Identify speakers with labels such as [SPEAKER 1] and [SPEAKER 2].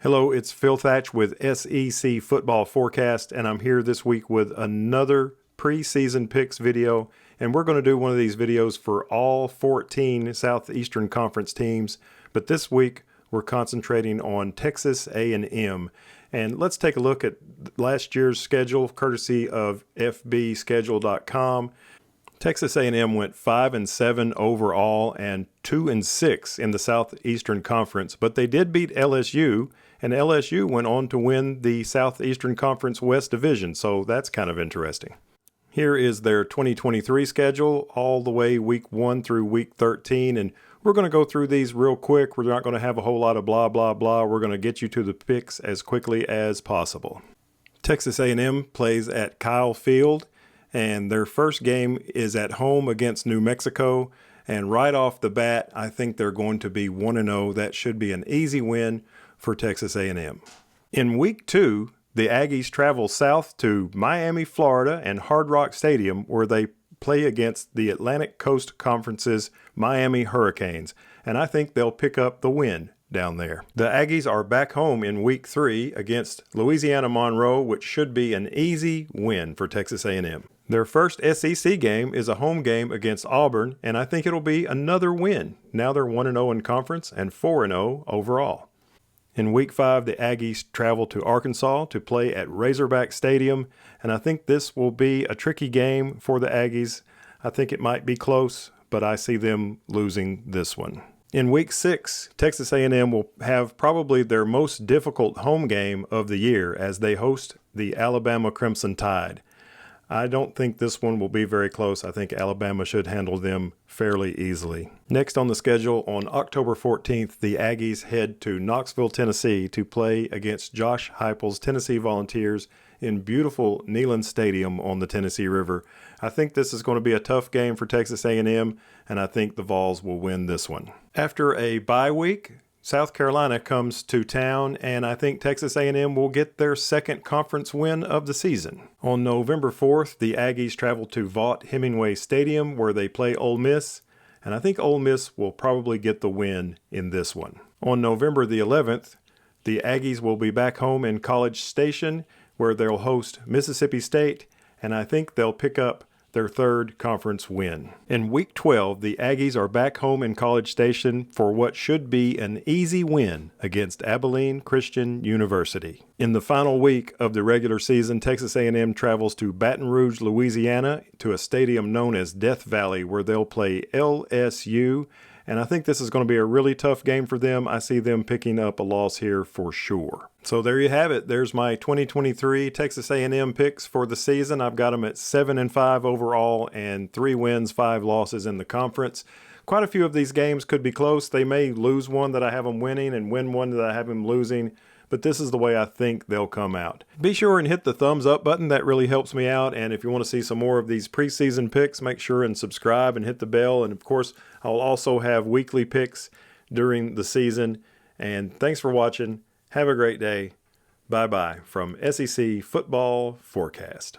[SPEAKER 1] Hello, it's Phil Thatch with SEC Football Forecast, and I'm here this week with another preseason picks video. And we're going to do one of these videos for all 14 Southeastern Conference teams. But this week, we're concentrating on Texas A&M. And let's take a look at last year's schedule, courtesy of FBschedule.com. Texas A&M went 5-7 overall and 2-6 in the Southeastern Conference, but they did beat LSU, and LSU went on to win the Southeastern Conference West Division, so that's kind of interesting. Here is their 2023 schedule, all the way week 1 through week 13, and we're going to go through these real quick. We're not going to have a whole lot of blah, blah, blah. We're going to get you to the picks as quickly as possible. Texas A&M plays at Kyle Field, and their first game is at home against New Mexico. And right off the bat, I think they're going to be 1-0. That should be an easy win for Texas A&M. In week 2, the Aggies travel south to Miami, Florida, and Hard Rock Stadium, where they play against the Atlantic Coast Conference's Miami Hurricanes. And I think they'll pick up the win down there. The Aggies are back home in week 3 against Louisiana Monroe, which should be an easy win for Texas A&M. Their first SEC game is a home game against Auburn, and I think it'll be another win. Now they're 1-0 in conference and 4-0 overall. In week 5, the Aggies travel to Arkansas to play at Razorback Stadium, and I think this will be a tricky game for the Aggies. I think it might be close, but I see them losing this one. In week 6, Texas A&M will have probably their most difficult home game of the year as they host the Alabama Crimson Tide. I don't think this one will be very close. I think Alabama should handle them fairly easily. Next on the schedule, on October 14th, the Aggies head to Knoxville, Tennessee to play against Josh Heupel's Tennessee Volunteers in beautiful Neyland Stadium on the Tennessee River. I think this is going to be a tough game for Texas A&M, and I think the Vols will win this one. After a bye week, South Carolina comes to town, and I think Texas A&M will get their second conference win of the season. On November 4th, the Aggies travel to Vaught-Hemingway Stadium, where they play Ole Miss, and I think Ole Miss will probably get the win in this one. On November the 11th, the Aggies will be back home in College Station, where they'll host Mississippi State, and I think they'll pick up their third conference win. In week 12, the Aggies are back home in College Station for what should be an easy win against Abilene Christian University. In the final week of the regular season, Texas A&M travels to Baton Rouge, Louisiana, to a stadium known as Death Valley, where they'll play LSU. And I think this is going to be a really tough game for them. I see them picking up a loss here for sure. So there you have it. There's my 2023 Texas A&M picks for the season. I've got them at 7-5 overall and 3 wins, 5 losses in the conference. Quite a few of these games could be close. They may lose one that I have them winning and win one that I have them losing. But this is the way I think they'll come out. Be sure and hit the thumbs up button. That really helps me out. And if you want to see some more of these preseason picks, make sure and subscribe and hit the bell. And of course, I'll also have weekly picks during the season. And thanks for watching. Have a great day. Bye-bye from SEC Football Forecast.